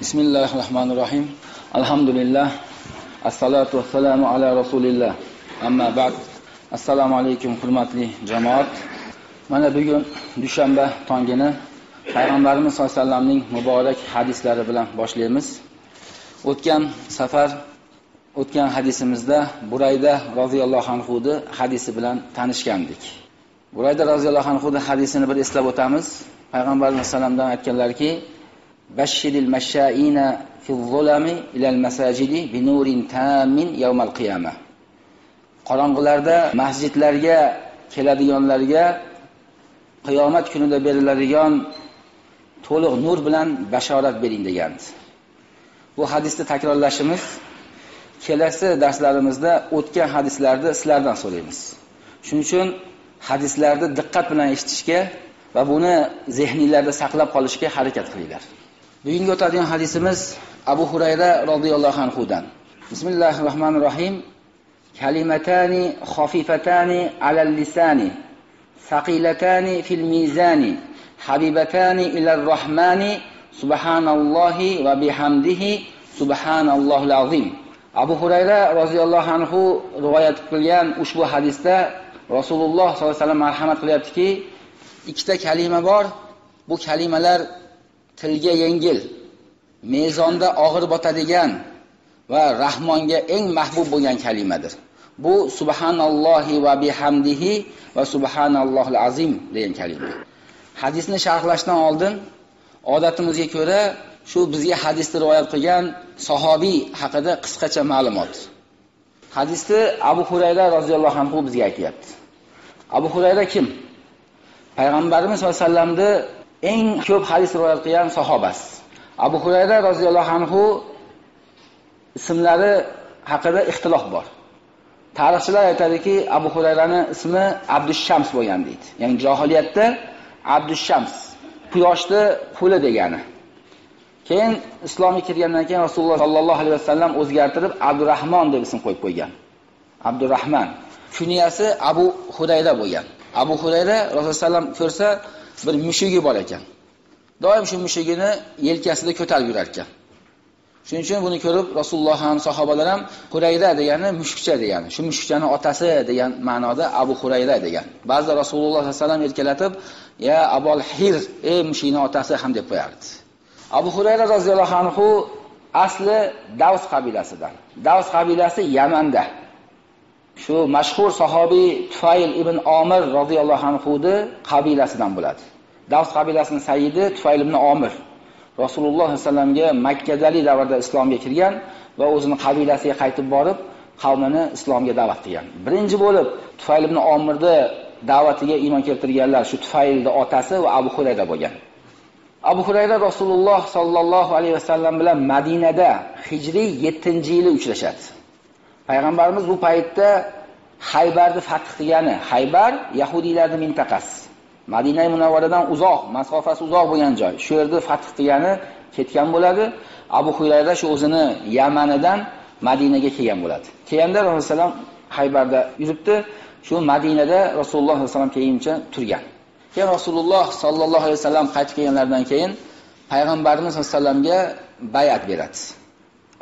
Bismillahirrahmanirrahim. Alhamdulillah. Assalatu vassalamu ala rasulillah. Amma ba'd. Assalomu alaykum hurmatli jamoat. Mana bugun dushanba tongini Payg'ambarimiz sollallohu alayhi vasallamning muborak hadislari bilan boshlaymiz. O'tgan hadisimizda Burayda roziyallohu anhuning hadisi bilan tanishgandik. Burayda roziyallohu anhuning hadisini bir eslab o'tamiz. Payg'ambarimiz sallamdan aytganlarki: "Bashshiril mashsha'ina fiz-zulami ilal masajidi bi nurin tamin yawmal qiyamah." Qorong'ilarda masjidlarga keladiganlarga qiyomat kunida beriladigan to'liq nur bilan bashorat bering degandi. Bu hadisni takrorlashimiz kelasi darslarimizda o'tgan hadislarni sizlardan so'raymiz. Shuning uchun hadislarni diqqat bilan eshitishga va buni zehningizda saqlab qolishga harakat qilinglar. Bugungi o'tadigan hadisimiz Abu Hurayra radhiyallohu anhudan. Bismillahirrohmanirrohim. Kalimatani khafifatani alal lisani, saqilatani fil mizani, habibatani ilar rahmani, subhanallohi va bihamdihi, subhanallohul azim. Abu Hurayra roziyallohu anhu rivoyat qilgan ushbu hadisda Rasululloh sollallohu alayhi vasallam marhamat qilyaptiki, ikkita kalima bor. Bu kalimalar tilga yengil, mezonda og'ir botadigan va Rahmonga eng mahbub bo'lgan kalimadir. Bu subhanallohi va bihamdihi va subhanallohul azim degan kalima. Hadisni sharhlashdan oldin odatimizga ko'ra shu bizga hadisni rivoyat qilgan sahobiy haqida qisqacha ma'lumot. Hadisni Abu Hurayra roziyallohu anhu bizga aytayapti. Abu Hurayra kim? Payg'ambarimiz sollallohu alayhi vasallamning eng ko'p hadis rivoyat qilgan sahobasi. Abu Hurayra roziyallohu anhu ismlari haqida ixtilof bor. Tarixchilar aytadiki, Abu Hurayraning ismi Abdushams bo'lgan deydi. Ya'ni jahiliyatda Abdushams, quyoshni quli degani. Keyin islomga kirgandan keyin Rasululloh sallallohu alayhi vasallam o'zgartirib Abdurrahmon deb ism qo'yib qo'ygan. Abdurrahmon. Kunyasi Abu Hurayra bo'lgan. Abu Hurayra Rasululloh sallam ko'rsa bir mushugi bor ekan. Doim shu mushugini yelkasida ko'tarib yurar ekan. Shuning uchun buni ko'rib Rasululloh ham sahobalar ham Hurayra degani mushukcha degani. Shu mushukchani otasi degan ma'noda Abu Hurayra degan. Ba'zi Rasululloh sollallohu alayhi vasallam erkalatib, "Ya Abul Hir, ey mushukning otasi" ham deb qo'yardi. Abu Hurayra roziyallohu anhu asli Davs qabilasidan. Davs qabilasi Yamanda. Shu mashhur sahobiy Tufayl ibn Omir roziyallohu anhuning qabilasidan bo'ladi. Davs qabilasining sayyidi Tufayl ibn Omir Rasululloh sollallohu alayhi vasallamga Makkadagi davrda islomga kirgan va o'zining qabilasiga qaytib borib, qavmini islomga da'vat qilgan. Birinchi bo'lib Tufayl ibn Omirning da'vatiga iymon keltirganlar shu Tufaylning otasi va Abu Hurayra bo'lgan. Abu Hurayra Rasululloh sallallohu alayhi vasallam bilan Madinada hijriy 7-yili uchrashadi. Payg'ambarimiz bu paytda Haybarni fath qilgani. Haybar yahudiylarning mintaqasi. Madina Munavvaradan uzoq, masofasi uzoq bo'lgan joy. Shu yerda fath qilgani ketgan bo'ladi. Abu Hurayra shu o'zini Yamanidan Madinaga kelgan bo'ladi. Keyinda Rasululloh Haybarda yuribdi. Shu Madinada Rasululloh sollallohu alayhi vasallam keyincha turgan. Keyin Rasululloh sallallohu alayhi vasallam qaytib kelganlaridan keyin Payg'ambarimiz sollallohu alayhi vasallamga bay'at beradi.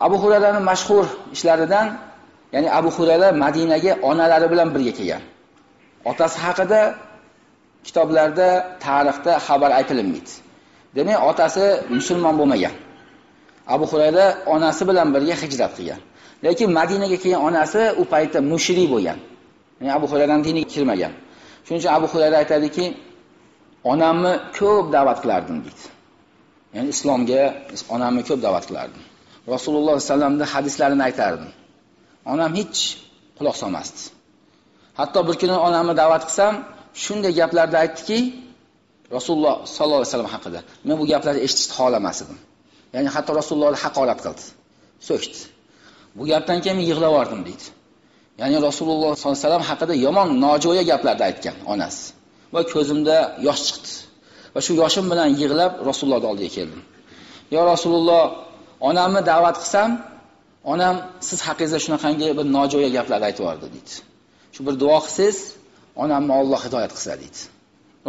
Abu Hurayraning mashhur ishlaridan, ya'ni Abu Hurayra Madinaga onalari bilan birga kelgan. Otasi haqida kitoblarda, tarixda xabar aytilmaydi. Demak, otasi musulmon bo'lmagan. Abu Hurayra onasi bilan birga hijrat qilgan. Lekin Madinaga kelgan onasi u paytda mushrik bo'lgan. Ya'ni Abu Hurayraning diniga kirmagan. Shuning uchun Abu Hurayra aytadiki, onamni ko'p da'vat qilardim deydi. Ya'ni islomga onamni ko'p da'vat qilardim. Rasululloh sollallohu alayhi vasallamning hadislarini aytardim. Onam hech quloq solmasdi. Hatto bir kuni onamni da'vat qilsam, shunday gaplarni aytdiki, Rasululloh sallallohu alayhi vasallam haqida. Men bu gaplarni eshitishni xohlamas edim. Ya'ni hatto Rasulullohni haqorat qildi. So'kdi. Bu gapdan keyin yig'lab yordim deydi. Ya'ni Rasululloh sallallohu alayhi vasallam haqida yomon, nojo'ya gaplarni aytgan onasi. Va ko'zimda yosh chiqdi. Va shu yoshim bilan yig'lab Rasulullohning oldiga keldim. "Ya Rasululloh, onamni da'vat qilsam, onam siz haqingizda shunaqangi bir nojo'ya gaplarni aytib yordi" deydi. Shu bir duo qilsiz, onamni Alloh hidoyat qilsa deydi.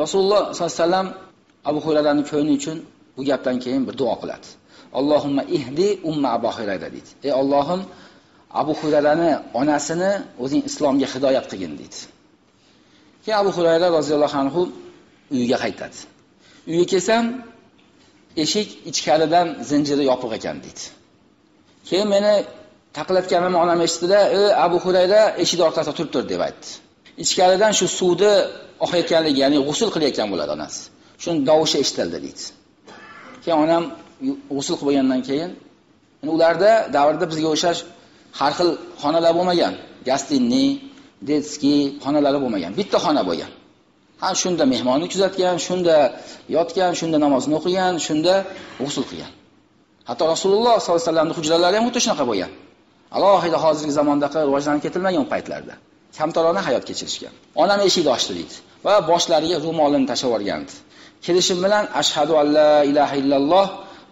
Rasululloh sollallohu alayhi vasallam Abu Hurayraning ko'ngli uchun bu gapdan keyin bir duo qiladi. Allohumma ihdi umma Abu Hurayra deydi. Ey Allohim, Abu Hurayrani onasini o'zing islomga hidoyat qilgin deydi. Keyin Abu Hurayra roziyallohu anhu uyiga qaytadi. Uyga kelsam, eshik ichkaridan zinjiri yopiq ekan deydi. Keyin meni taqilatganimni onam eshitdi-da, Abu Hurayra eshik orqasida turib tur deb aytdi. Ichkaridan shu suvni oqayotganligi, ya'ni g'usl qilayotgan bo'ladi onasi. Shuni tovushi eshitildi deydi. Keyin onam g'usl qilib bo'lgandan keyin, ularda davrda bizga o'xshash har xil xonalar bo'lmagan. Gastinli, detskiy xonalari bo'lmagan. Bitta xona bo'lgan. Ha, shunda mehmonni kuzatgan, shunda yotgan, shunda namozini o'qigan, shunda g'usl qilgan. Hatto Rasululloh sollallohu alayhi vasallamning hujralari ham o'ta shunaqa bo'lgan. Alohida hozirgi zamondaqa rivojlanib ketilmagan paytlarda. Kamtarona hayot kechirishgan. Onam eshikni ochdi deydi va boshlariga ro'molini tashab yuborgandi. Kelishim bilan ashhadu an la ilaha illalloh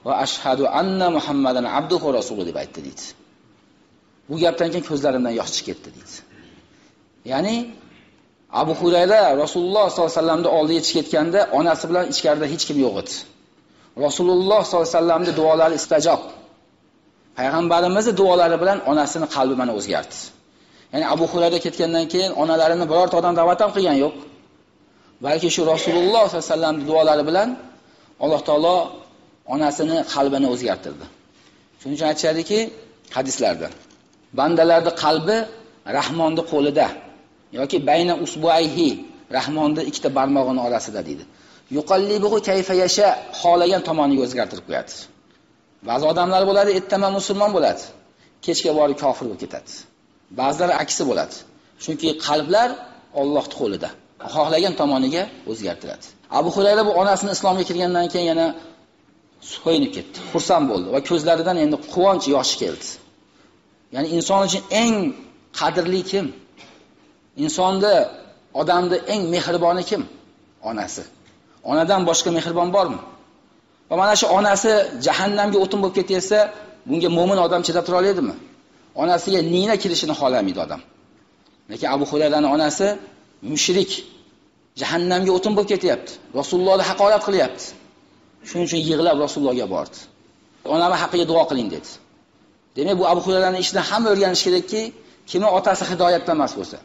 va ashhadu anna Muhammadan abduhu va rasuluhu deb aytdi deydi. Bu gapdan keyin ko'zlarimdan yosh chiqib ketdi deydi. Ya'ni Abu Hurayra Rasululloh sollallohu alayhi vasallamning oldiga chiqib ketganda onasi bilan ichkarida hech kim yo'q edi. Rasululloh sollallohu alayhi vasallamning duolari istajob. Payg'ambarimizning duolari bilan onasining qalbi mana o'zgardi. Ya'ni Abu Hurayra ketgandan keyin onalarini birorta odam da'vat ham qilgan yo'q. Balki shu Rasululloh sollallohu alayhi vasallam duolari bilan Alloh taolo onasini qalbini o'zgartirdi. Shuning uchun aytishadiki hadislarda, bandalarning qalbi Rahmonning qo'lida yoki bayna usbuayhi, Rahmonning ikkita barmog'ining orasida deydi. Yuqallibuhu kayfa yasha, xolagan tomoniga o'zgartirib qo'yadi. Ba'zi odamlar bo'ladi, ertaman musulmon bo'ladi, kechga borib kofir bo'lib ketadi. Ba'zilari aksi bo'ladi. Chunki qalblar Allohning qo'lida. Xohlagan tomoniga o'zgartiradi. Abu Hurayra bu onasini islomga kirgandan keyin yana so'yinib ketdi. Xursand bo'ldi va ko'zlaridan endi quvonch yoshi keldi. Ya'ni inson uchun eng qadrli kim? Insonda, odamda eng mehriboni kim? Onasi. Onadan boshqa mehribon bormi? Va mana shu onasi jahannamga o'tin bo'lib ketsa, bunga mo'min odam chidab tura oladimi? Onasiga nina kirishini xohlamaydi odam. Lekin Abu Hurayraning onasi mushrik, jahannamga o'tin bo'lib ketyapti. Rasulullohni haqorat qilyapti. Shuning uchun yig'lab Rasulullohga bordi. Onam haqiga duo qiling dedi. Demak, bu Abu Hurayraning ishidan hamma o'rganish kerakki, kimi otasi hidoyatda emas bo'lsa,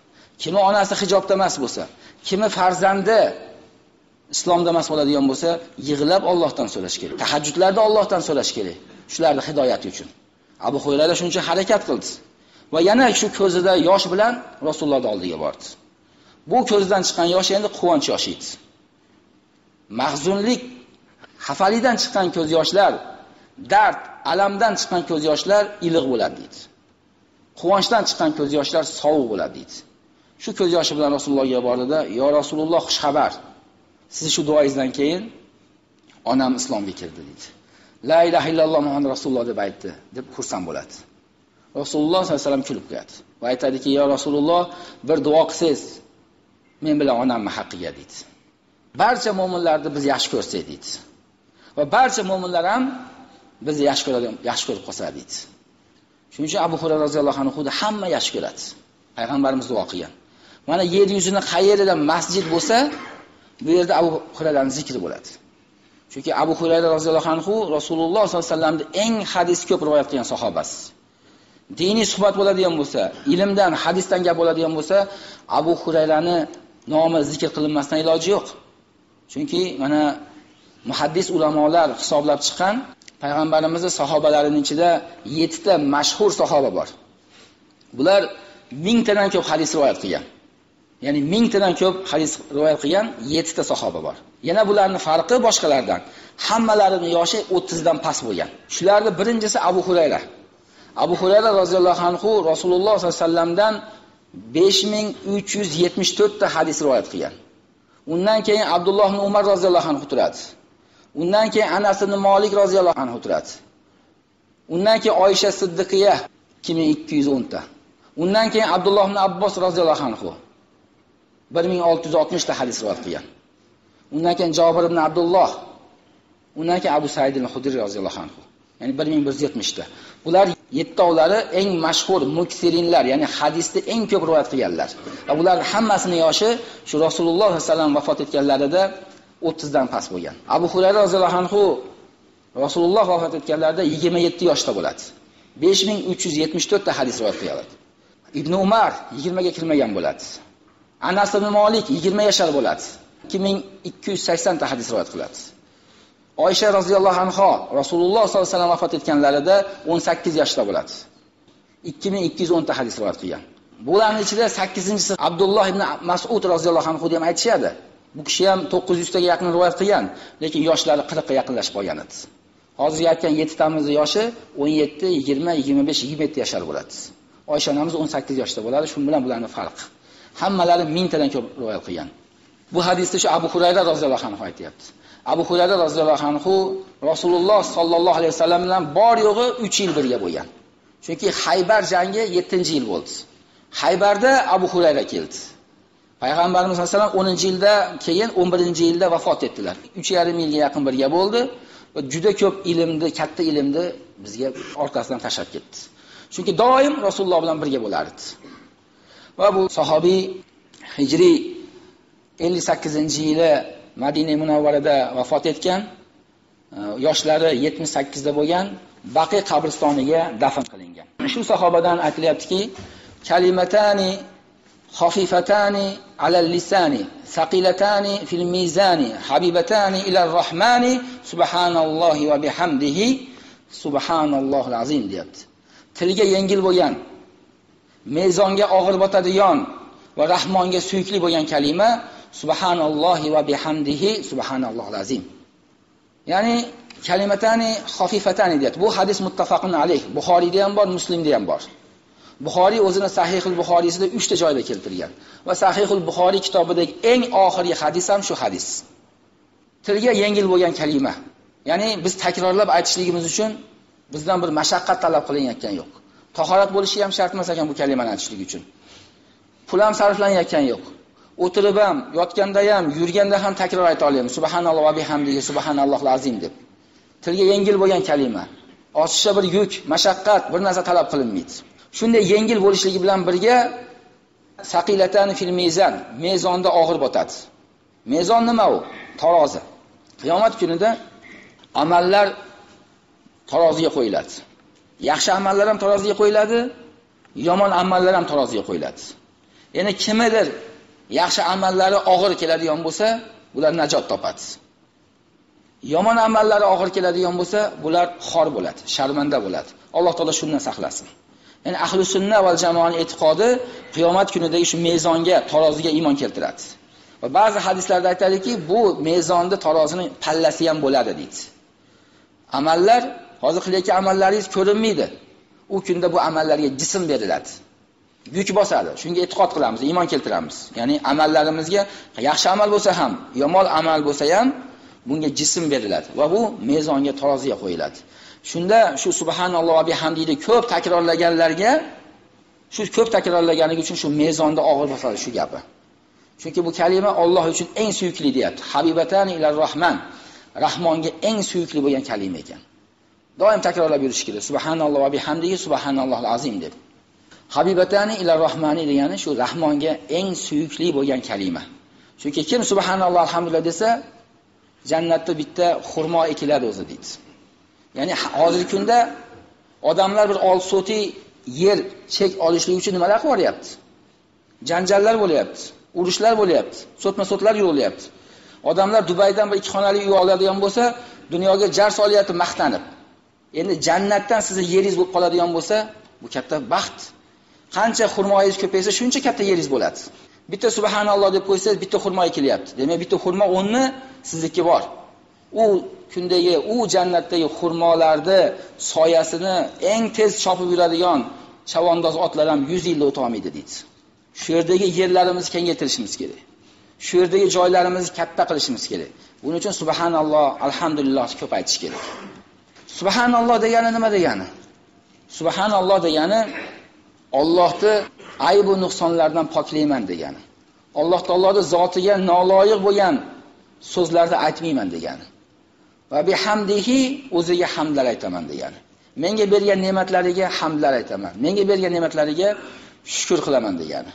kimi onasi hijobda emas bo'lsa, kimi farzandi islomda emas bo'ladigan bo'lsa, yig'lab Allohdan so'rash kerak. Tahajjudlarda Allohdan so'rash kerak. Shularning hidoyati uchun. Abu Hurayra shuning uchun harakat qildi. Va yana shu ko'zida yosh bilan Rasulullohning oldiga bordi. Bu ko'zdan chiqqan yosh endi quvonch yoshi edi. Mahzunlik, xafalikdan chiqqan ko'z yoshlar, dard, alamdan chiqqan ko'z yoshlar iliq bo'ladi deydi. Quvonchdan chiqqan ko'z yoshlar sovuq bo'ladi deydi. Shu ko'z yoshi bilan Rasulullohga bordida, "Yo Rasululloh, xush xabar. Siz shu duoingizdan keyin onam islomga kirdi" dedi. La ilaha illalloh Muhammad Rasululloh deb aytdi, deb xursand bo'ladi. Rasululloh sollallohu alayhi vasallam kulib qo'yadi. Va aytadiki, "Ya Rasululloh, bir duo qilsangiz, men bilan onamni haqqiga" dedi. Barcha mu'minlarni biz yaxshi ko'rsak dedi. Va barcha mu'minlar ham bizni yaxshi ko'rib qolsa dedi. Shuning uchun Abu Hurayra roziyallohu anhu hamma yaxshi ko'radi. Payg'ambarimiz duo qilgan. Mana yer yuzini qayerida masjid bo'lsa, bu yerda Abu Hurayraning zikri bo'ladi. Chunki Abu Hurayra roziyallohu anhu Rasululloh sollallohu alayhi vasallamning eng hadis ko'p rivoyat qilgan sahobasi. Diniy suhbat bo'ladigan bo'lsa, ilmdan, hadisdan gap bo'ladigan bo'lsa, Abu Hurayrani nomi zikr qilinmasdan iloji yo'q. Chunki mana muhaddis ulamolar hisoblab chiqqan payg'ambarimizning sahobalarining ichida 7 ta mashhur sahoba bor. Bular 1000 tadan ko'p hadis rivoyat qilgan. Ya'ni 1000 tadan ko'p hadis rivoyat qilgan 7 ta sahoba bor. Yana bularning farqi boshqalardan. Hammalarining yoshi 30 dan past bo'lgan. Shularning birinchisi Abu Hurayra. Abu Hurayra roziyallohu anhu Rasululloh sollallohu alayhi vasallamdan 5374 ta hadis rivoyat qilgan. Undan keyin Abdulloh ibn Umar roziyallohu anhu turadi. Undan keyin Anas ibn Malik roziyallohu anhu turadi. Undan keyin Oysha Siddiqiya 2210 ta. Undan keyin Abdulloh ibn Abbos roziyallohu anhu 1660 ta hadis rivoyat qilgan. Undan keyin Jabir ibn Abdulloh, undan keyin Abu Said al-Hudri roziyallohu anhu. Ya'ni 1170 ta. Bular 7tavlari eng mashhur muksirinlar, ya'ni hadisni eng ko'p rivoyat qilganlar. Va bular hammasining yoshi shu Rasululloh sollallohu alayhi vasallam vafot etganlarida 30 dan past bo'lgan. Abu Hurayra roziyallohu anhu Rasululloh vafot etganlarida 27 yoshda bo'ladi. 5374 ta hadis rivoyat qiladi. Ibn Umar 20 ga kirmagan bo'ladi. Anas ibn Malik 20 yashar bo'ladi. 2280 ta hadis rivoyat qiladi. Oysha roziyallohu anha Rasululloh sollallohu alayhi vasallam vafot etganlarida 18 yoshda bo'ladi. 2210 ta hadis rivoyat qilgan. Bularning ichida 8-inchisi Abdulloh ibn Mas'ud roziyallohu anhu deb aytishadi. Bu kishi ham 900 taga yaqin rivoyat qilgan, lekin yoshlari 40 ga yaqinlashib qolgan edi. Hozirgi aytgan 7 tamizning yoshi 17, 20, 25, 27 yashar bo'ladi. Oysha onamiz 18 yoshda bo'ladi. Shu bilan bularning farqi. Hammalari 1000 tadan ko'p rivoyat qilgan. Bu hadisda shu Abu Hurayra roziyallohu anhu aytayapti. Abu Hurayra roziyallohu anhu Rasululloh sollallohu alayhi vasallam bilan bor yo'g'i 3 yil birga bo'lgan. Chunki Haybar jangi 7-yil bo'ldi. Haybarda Abu Hurayra keldi. Payg'ambarimiz sollallohu alayhi vasallam 10-yilda keyin 11-yilda vafot etdilar. 3,5 yilga yaqin birga bo'ldi va juda ko'p ilmni, katta ilmni bizga orqasidan tashlab ketdi. Chunki doim Rasululloh bilan birga bo'lardi. Va bu sahobiy Hijriy 58-yili Madina Munavvarada vafot etgan, yoshlari 78 da bo'lgan, Baqi qabristoniga dafn qilingan. Shu sahobadan aytilyaptiki, kalimatani khafifatani alal lisani, saqilatani fil mizani, habibatani ilar rahmani, subhanallohi va bihamdihi, subhanallohul azim deyapti. Tilga yengil bo'lgan, mezonga og'ir botadigan va Rahmonga suyukli bo'lgan kalima subhanallohi va bihamdihi, subhanallohul azim. Ya'ni kalimatani khafifatani deyapti. Bu hadis muttafaqun alayh. Buxoriyda ham bor, Muslimda ham bor. Buxoriy o'zini Sahihul Buxoriysida 3 ta joyda keltirgan va Sahihul Buxoriy kitobidagi eng oxirgi hadis ham shu hadis. Tilga yengil bo'lgan kalima. Ya'ni biz takrorlab aytishligimiz uchun bizdan bir mashaqqat talab qilinayotgan yo'q. Tahorat bo'lishi ham shart emas ekan bu kalimani aytishlik uchun. Pul ham sarflanayotgan yo'q. O'tirib ham, yotganda ham, yurganda ham takror ayta olamiz. Subhanalloh va bihamdihi, subhanallohul azim deb. Tilga yengil bo'lgan kalima. Oshiqcha bir yuk, mashaqqat, bir narsa talab qilinmaydi. Shunday yengil bo'lishligi bilan birga saqilatan fil mizan, mezonda og'ir botadi. Mezon nima u? Tarozi. Qiyomat kunida amallar taroziga qo'yiladi. Yaxshi amallar ham taroziga qo'yiladi, yomon amallar ham taroziga qo'yiladi. Ya'ni kimdir yaxshi amallari og'ir keladigan bo'lsa, bular najot topadi. Yomon amallari og'ir keladigan bo'lsa, bular xor bo'ladi, sharmanda bo'ladi. Alloh taolo shundan saqlasin. Ya'ni ahli sunna va jamoaning e'tiqodi qiyomat kunidagi shu mezonga, taroziga iymon keltiradi. Va ba'zi hadislarda aytadiki, bu mezonda tarozining pallasi ham bo'ladi deydi. Amallar, hozir qilayotgan amallaringiz ko'rinmaydi. U kunda bu amallarga jism beriladi. Yuk bosadi. Shunga e'tiqod qilamiz, iymon keltiramiz. Ya'ni amallarimizga yaxshi amal bo'lsa ham, yomon amal bo'lsa ham bunga jism beriladi va bu mezonga, taroziga qo'yiladi. Shunda shu subhanalloh va bihamdihi ko'p takrorlaganlarga, shu ko'p takrorlaganligi uchun shu mezonda og'ir bosadi shu gapi. Chunki bu kalima Alloh uchun eng suyukli deyapti. Habibatani ilar rahman. Rahmonga eng suyukli bo'lgan kalima ekan. Doim takrorlab yurish kerak. Subhanalloh va bihamdihi, subhanallohul azim deb. Habibatani ilar rahmani degani shu Rahmonga eng suyukli bo'lgan kalima. Chunki kim subhanalloh alhamdulillah desa, jannatda bitta xurmo ekiladi o'zi deydi. Ya'ni hozirgi kunda odamlar bir olsoti yer chek olishlik uchun nimalar qilyapti? Janjallar bo'lyapti, urushlar bo'lyapti, sotma-sotlar yurilyapti. Odamlar Dubaydan bir 2 xonali uy oladigan bo'lsa, dunyoga jar solyapti maqtanib. Endi jannatdan sizni yeringiz bo'lib qoladigan bo'lsa, bu katta baxt. Qancha xurmoyingiz ko'paysa, shuncha katta yeringiz bo'ladi. Bitta subhanalloh deb qo'ysangiz, bitta xurmo ekilyapti. Demak, bitta xurmo 10 ni sizniki bor. U kundagi, u jannatdagi xurmolarni soyasini eng tez chopib yuradigan chavandoz otlar ham 100 yilda o'ta olmaydi deydi. Shu yerdagi yerlarimizni kengaytirishimiz kerak. Shu yerdagi joylarimizni katta qilishimiz kerak. Buning uchun subhanalloh, alhamdulillah ko'p aytish kerak. Subhanalloh degani nima degani? Subhanalloh degani Allohni ayb va nuqsonlardan poklayman degani. Alloh taoloning zotiga noloyiq bo'lgan so'zlarni aytmayman degani. Va bihamdihi, o'ziga hamdlar aytaman degani. Menga bergan ne'matlariga hamdlar aytaman. Menga bergan ne'matlariga shukr qilaman degani.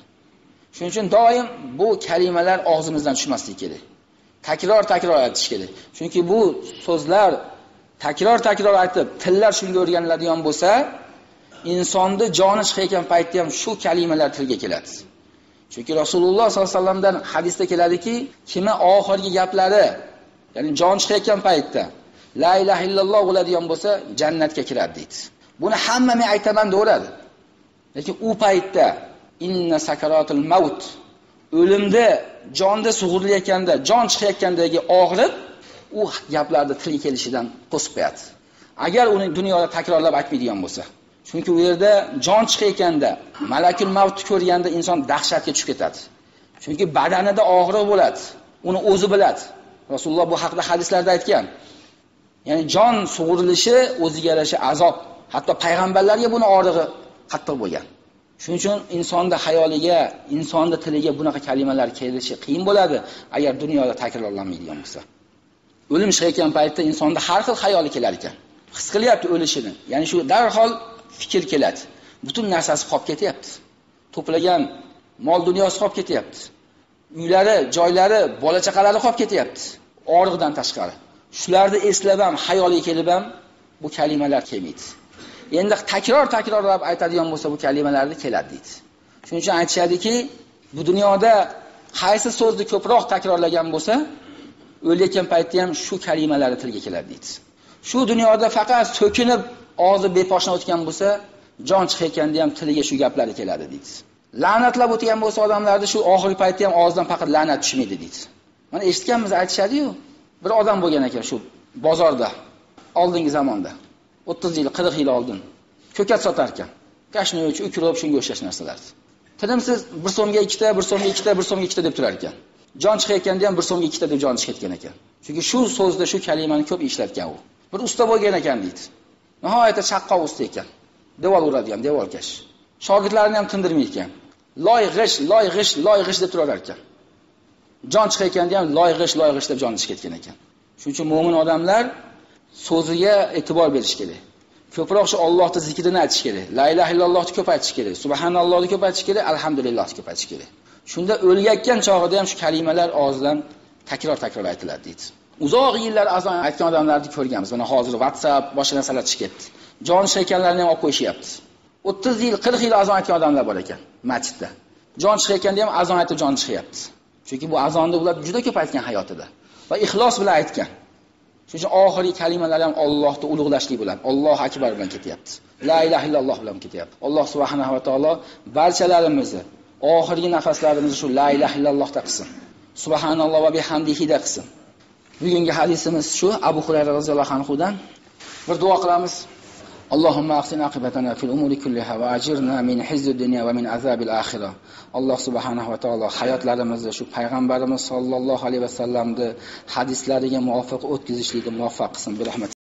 Shuning uchun doim bu kalimalar og'zimizdan tushmasligi kerak. Takror aytish kerak. Chunki bu so'zlar takror aytib, tillar shunga o'rganiladigan bo'lsa, insonni joni chiqayotgan paytda ham shu kalimalar tilga keladi. Chunki Rasululloh sollallohu alayhi vasallamdan hadisda keladiki, kimi oxirgi gaplari, ya'ni jon chiqayotgan paytda la ilaha illalloh bo'ladigan bo'lsa, jannatga kiradi deydi. Buni hamma men aytaman deyveradi. Lekin u paytda inna sakaratul maut, o'limda jonda sug'urilayotganda, jon chiqayotgandagi og'riq u gaplarni tilga kelishidan to'sib qo'yadi. Agar uni dunyoda takrorlab aytmaydigan bo'lsa. Chunki u yerda jon chiqayotganda, malakul mavtni ko'rganda inson dahshatga tushib ketadi. Chunki badanida og'riq bo'ladi. Uni o'zi biladi. Rasululloh bu haqida hadislarda aytgan. Ya'ni jon sug'urilishi o'ziga yarasha azob. Hatto payg'ambarlarga buni og'rig'i qattiq bo'lgan. Shuning uchun insonning xayoliga, insonning tiliga bunaqa kalimalar kelishi qiyin bo'ladi agar dunyoda takrorlanmaydigan bo'lsa. O'lim chiqayotgan paytda insonda har xil xayoli kelar ekan. His qilyapti o'lishini. Ya'ni shu darhol fikr keladi. Butun narsasi qolib ketyapti. To'plagan mol dunyosi qolib ketyapti. Uylari, joylari, bola chaqalari qolib ketyapti. Og'riqdan tashqari. Shularni eslab ham, xayoliga kelib ham bu kalimalar kelmaydi. Endi takrorlab aytadigan bo'lsa bu kalimalarni keladi deydi. Shuning uchun aytishadiki, bu dunyoda qaysi so'zni ko'proq takrorlagan bo'lsa, o'layotgan paytda ham shu kalimalar tilga keladi deydi. Shu dunyoda faqat so'kinib, og'zi beposhna o'tgan bo'lsa, jon chiqayotganda ham tiliga shu gaplar keladi deydi. La'natlab o'tgan bo'lsa odamlarni shu oxirgi paytda ham og'zidan faqat la'nat tushmaydi deydi. Mana eshitganmiz, aytishadi-yu. Bir odam bo'lgan ekan shu bozorda, oldingi zamonda. 30 yil, 40 yil oldin ko'kat sotar ekan. Kashnoch, ukrop shunga o'xshash narsalar. Tinimsiz 1 so'mga 2 ta, 1 so'mga 2 ta, 1 so'mga 2 ta deb turar ekan. Jon chiqayotganda ham 1 so'mga 2 ta deb jon chiqayotgan ekan. Chunki shu so'zda shu kalimani ko'p ishlatgan u. Bir usta bo'lgan ekan deydi. Nihoyatda chaqqoq usta ekan. Devor uradigan, devorkash. Shogirdlarini ham tindirmaydi ekan. Loy g'ish deb turar ekan. Jon chiqayotganda ham loy g'ish deb joni chiqib ketgan ekan. Shuning uchun mo'min odamlar so'ziga e'tibor berish kerak. Ko'proq shu Allohning zikrini aytish kerak. La ilaha illallohni ko'p aytish kerak. Subhanallohni ko'p aytish kerak. Alhamdulillohni ko'p aytish kerak. Shunda o'lgan chog'ida ham shu kalimalar og'zidan takror aytiladi deydi. Uzoq yillar azon aytgan odamlarni ko'rganmiz. Mana hozir WhatsApp boshqa narsalar chiqib ketdi. Jon shaykanlarni ham olib qo'yishyapti. 30 yil, 40 yil azon aytgan odamlar bor ekan masjidda. Jon chiqayotganda ham azon aytib jon chiqyapti. Chunki bu azonni ular juda ko'p aytgan hayotida va ixlos bilan aytgan. Shuning uchun oxirgi kalimalar ham Allohni ulug'lashlik bilan, Alloh akbar bilan ketyapti. La ilaha illalloh bilan ketyapti. Alloh subhanahu va taolo barchalarimizni oxirgi nafaslarimizni shu la ilaha illallohda qilsin. Subhanalloh va bihamdihi da qilsin. Bugungi hadisimiz shu Abu Hurayra roziyallohu anhu dan bir duo qilamiz. Allohumma ahsin aqibatana fil umuri kulliha va ajirna min hizzid dunya va min azabil axirah. Alloh subhanahu va taolo hayotlarimizni shu payg'ambarimiz sollallohu alayhi vasallamning hadislariga muvofiq o'tkazishlikka muvaffaq qilsin. Bir rahmat.